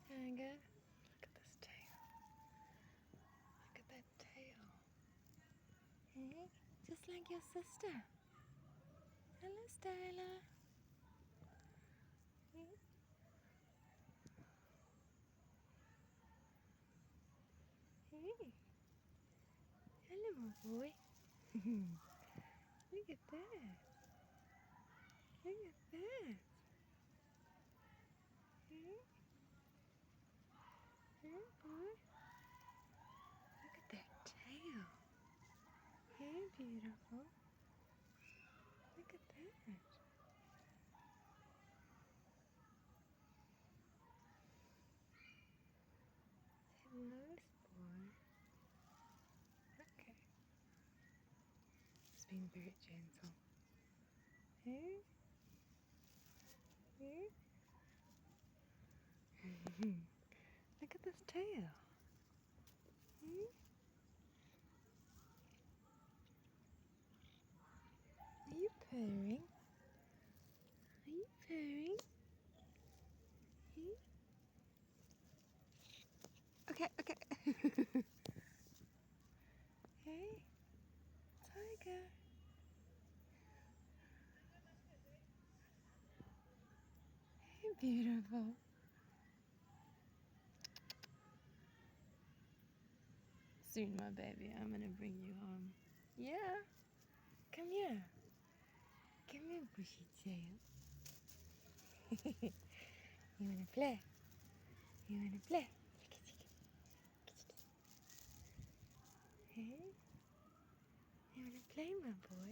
Tiger. Look at this tail. Look at that tail. Hey, just like your sister. Hello, Styla. Hey. Hey. Hello, my boy. Look at that. Look at that. Hey. Hey, boy. Look at that tail. Hey, beautiful. Look at that. Hello, boy. Okay. It's being very gentle. Hey. Hey. Look at this tail. Hmm? Are you purring? Are you purring? Hmm? Okay, okay. Hey, Tiger. Hey, beautiful. Soon, my baby, I'm gonna bring you home. Yeah, come here. Come here, bushy tail. You wanna play? You wanna play? Hey, you wanna play, my boy?